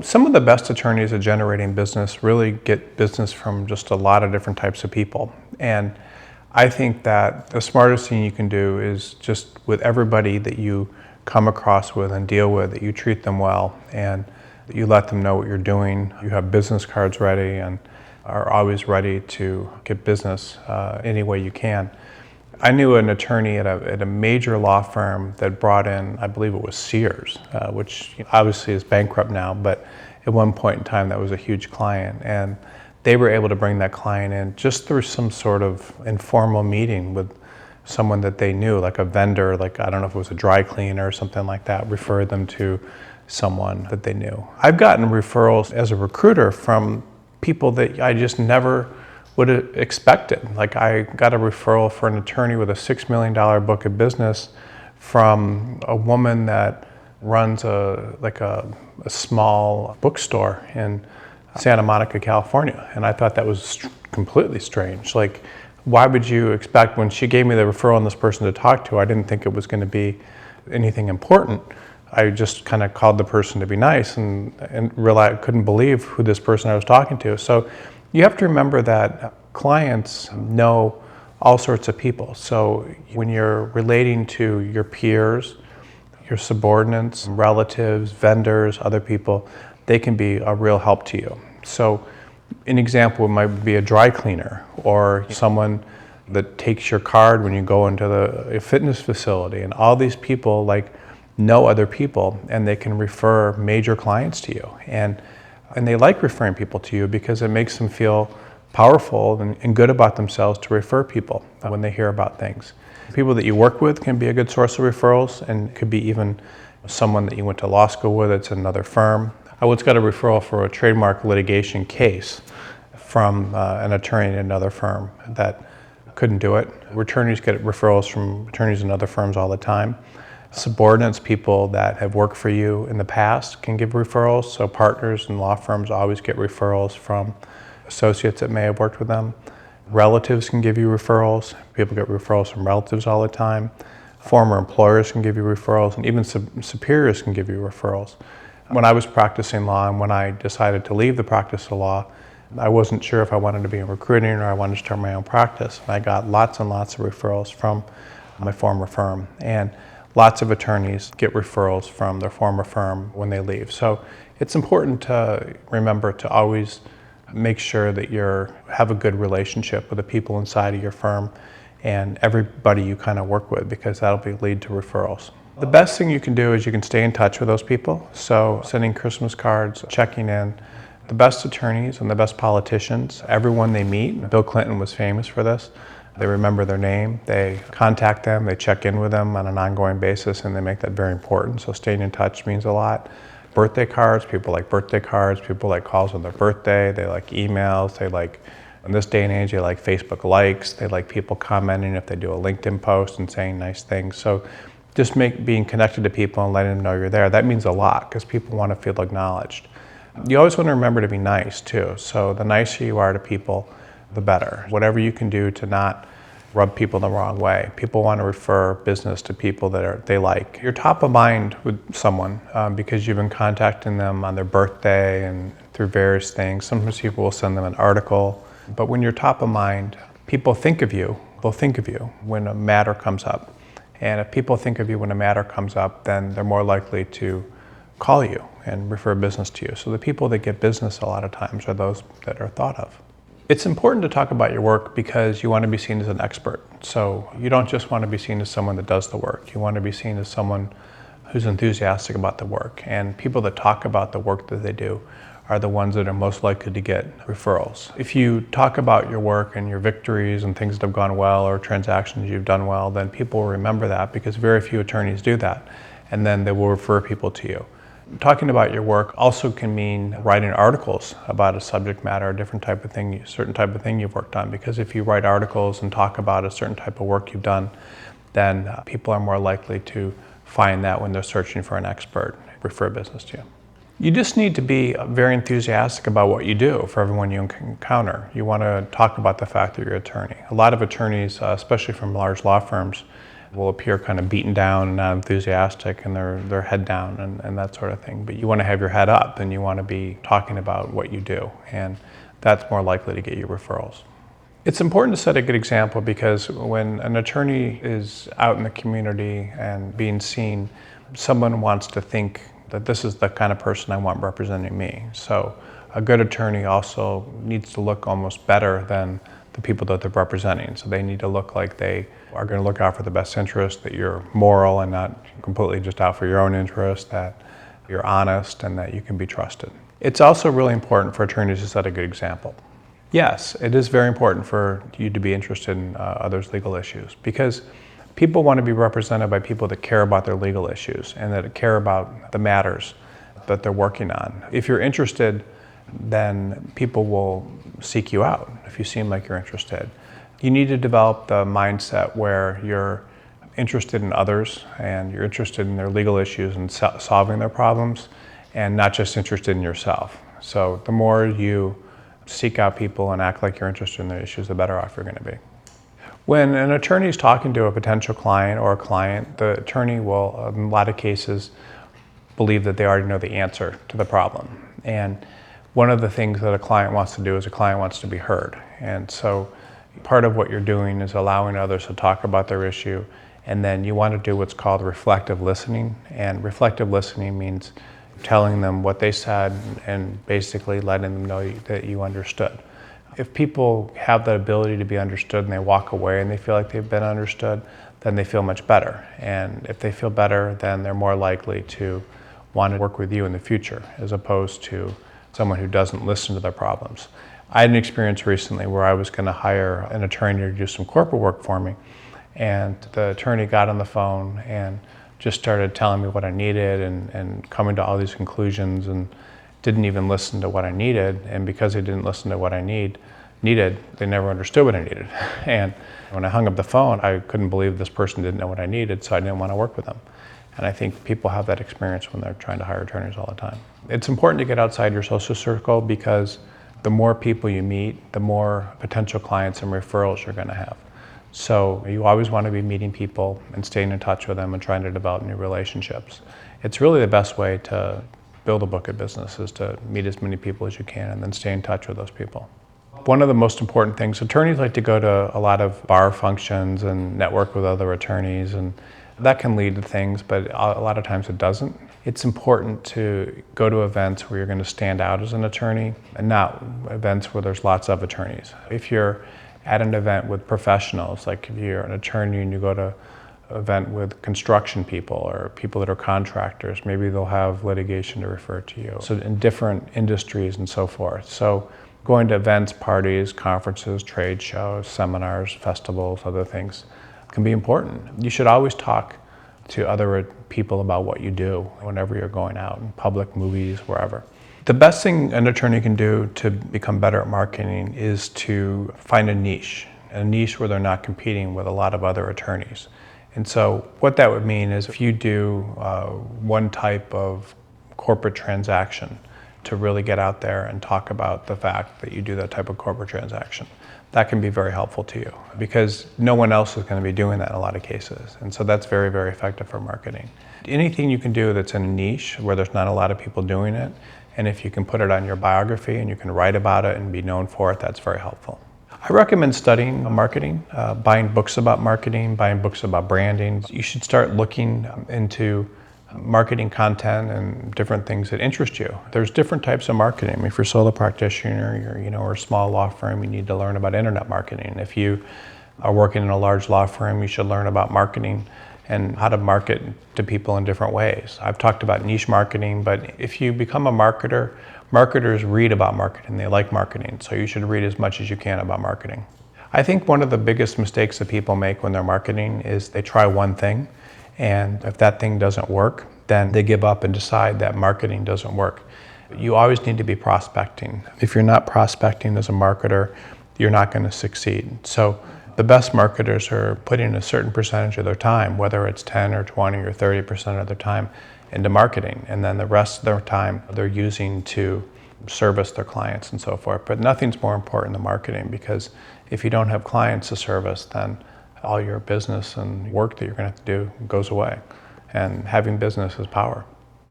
Some of the best attorneys at generating business really get business from just a lot of different types of people. And I think that the smartest thing you can do is just with everybody that you come across with and deal with, that you treat them well and that you let them know what you're doing. You have business cards ready and are always ready to get business any way you can. I knew an attorney at a major law firm that brought in, I believe it was Sears, which obviously is bankrupt now, but at one point in time that was a huge client. And they were able to bring that client in just through some sort of informal meeting with someone that they knew, like a vendor, like I don't know if it was a dry cleaner or something like that, referred them to someone that they knew. I've gotten referrals as a recruiter from people that I just never would have expected. Like I got a referral for an attorney with a $6 million book of business from a woman that runs a small bookstore in Santa Monica, California. And I thought that was completely strange. Like, why would you expect, when she gave me the referral on this person to talk to, I didn't think it was going to be anything important. I just kind of called the person to be nice and realized I couldn't believe who this person I was talking to. So you have to remember that clients know all sorts of people. So when you're relating to your peers, your subordinates, relatives, vendors, other people, they can be a real help to you. So an example might be a dry cleaner or someone that takes your card when you go into a fitness facility, and all these people like know other people and they can refer major clients to you. And they like referring people to you because it makes them feel powerful and good about themselves to refer people when they hear about things. People that you work with can be a good source of referrals, and could be even someone that you went to law school with that's another firm. I once got a referral for a trademark litigation case from an attorney at another firm that couldn't do it. Attorneys get referrals from attorneys in other firms all the time. Subordinates, people that have worked for you in the past, can give referrals. So partners in law firms always get referrals from associates that may have worked with them. Relatives can give you referrals. People get referrals from relatives all the time. Former employers can give you referrals, and even superiors can give you referrals. When I was practicing law and when I decided to leave the practice of law, I wasn't sure if I wanted to be in recruiting or I wanted to start my own practice. And I got lots and lots of referrals from my former firm. And lots of attorneys get referrals from their former firm when they leave. So it's important to remember to always make sure that you have a good relationship with the people inside of your firm and everybody you kind of work with, because that'll lead to referrals. The best thing you can do is you can stay in touch with those people. So sending Christmas cards, checking in. The best attorneys and the best politicians, everyone they meet, Bill Clinton was famous for this. They remember their name, they contact them, they check in with them on an ongoing basis, and they make that very important. So staying in touch means a lot. Birthday cards, people like birthday cards, people like calls on their birthday, they like emails, they like, in this day and age, they like Facebook likes, they like people commenting if they do a LinkedIn post and saying nice things. So just being connected to people and letting them know you're there, that means a lot because people want to feel acknowledged. You always want to remember to be nice too. So the nicer you are to people, the better. Whatever you can do to not rub people the wrong way. People want to refer business to people that they like. You're top of mind with someone because you've been contacting them on their birthday and through various things. Sometimes people will send them an article. But when you're top of mind, people think of you. They'll think of you when a matter comes up. And if people think of you when a matter comes up, then they're more likely to call you and refer business to you. So the people that get business a lot of times are those that are thought of. It's important to talk about your work because you want to be seen as an expert. So you don't just want to be seen as someone that does the work. You want to be seen as someone who's enthusiastic about the work. And people that talk about the work that they do are the ones that are most likely to get referrals. If you talk about your work and your victories and things that have gone well or transactions you've done well, then people will remember that because very few attorneys do that. And then they will refer people to you. Talking about your work also can mean writing articles about a subject matter, a different type of thing, certain type of thing you've worked on. Because if you write articles and talk about a certain type of work you've done, then people are more likely to find that when they're searching for an expert, refer business to you. You just need to be very enthusiastic about what you do for everyone you encounter. You want to talk about the fact that you're an attorney. A lot of attorneys, especially from large law firms, will appear kind of beaten down and not enthusiastic, and their head down and that sort of thing. But you want to have your head up, and you want to be talking about what you do, and that's more likely to get you referrals. It's important to set a good example, because when an attorney is out in the community and being seen, someone wants to think that this is the kind of person I want representing me. So a good attorney also needs to look almost better than the people that they're representing. So they need to look like they are going to look out for the best interest, that you're moral and not completely just out for your own interest, that you're honest, and that you can be trusted. It's also really important for attorneys to set a good example. Yes, it is very important for you to be interested in others' legal issues, because people want to be represented by people that care about their legal issues and that care about the matters that they're working on. If you're interested, then people will seek you out if you seem like you're interested. You need to develop the mindset where you're interested in others and you're interested in their legal issues and solving their problems, and not just interested in yourself. So the more you seek out people and act like you're interested in their issues, the better off you're going to be. When an attorney is talking to a potential client or a client, the attorney will, in a lot of cases, believe that they already know the answer to the problem. And one of the things that a client wants to do is a client wants to be heard. And so part of what you're doing is allowing others to talk about their issue, and then you want to do what's called reflective listening. And reflective listening means telling them what they said and basically letting them know that you understood. If people have that ability to be understood and they walk away and they feel like they've been understood, then they feel much better. And if they feel better, then they're more likely to want to work with you in the future, as opposed to someone who doesn't listen to their problems. I had an experience recently where I was going to hire an attorney to do some corporate work for me, and the attorney got on the phone and just started telling me what I needed and coming to all these conclusions, and didn't even listen to what I needed. And because they didn't listen to what I needed, they never understood what I needed. And when I hung up the phone, I couldn't believe this person didn't know what I needed, so I didn't want to work with them. And I think people have that experience when they're trying to hire attorneys all the time. It's important to get outside your social circle, because the more people you meet, the more potential clients and referrals you're going to have. So you always want to be meeting people and staying in touch with them and trying to develop new relationships. It's really the best way to build a book of business, is to meet as many people as you can and then stay in touch with those people. One of the most important things, attorneys like to go to a lot of bar functions and network with other attorneys, and that can lead to things, but a lot of times it doesn't. It's important to go to events where you're going to stand out as an attorney, and not events where there's lots of attorneys. If you're at an event with professionals, like if you're an attorney and you go to an event with construction people or people that are contractors, maybe they'll have litigation to refer to you. So in different industries and so forth. So going to events, parties, conferences, trade shows, seminars, festivals, other things can be important. You should always talk to other people about what you do whenever you're going out in public, movies, wherever. The best thing an attorney can do to become better at marketing is to find a niche where they're not competing with a lot of other attorneys. And so what that would mean is, if you do one type of corporate transaction, to really get out there and talk about the fact that you do that type of corporate transaction, that can be very helpful to you, because no one else is going to be doing that in a lot of cases. And so that's very, very effective for marketing. Anything you can do that's in a niche where there's not a lot of people doing it, and if you can put it on your biography and you can write about it and be known for it, that's very helpful. I recommend studying marketing, buying books about marketing, buying books about branding. You should start looking into marketing content and different things that interest you. There's different types of marketing. If you're a solo practitioner, or a small law firm, you need to learn about internet marketing. If you are working in a large law firm, you should learn about marketing and how to market to people in different ways. I've talked about niche marketing, but if you become a marketer, marketers read about marketing. They like marketing, so you should read as much as you can about marketing. I think one of the biggest mistakes that people make when they're marketing is they try one thing, and if that thing doesn't work, then they give up and decide that marketing doesn't work. You always need to be prospecting. If you're not prospecting as a marketer, you're not going to succeed. So the best marketers are putting a certain percentage of their time, whether it's 10 or 20 or 30% of their time, into marketing. And then the rest of their time they're using to service their clients and so forth. But nothing's more important than marketing, because if you don't have clients to service, then all your business and work that you're going to have to do goes away. And having business is power.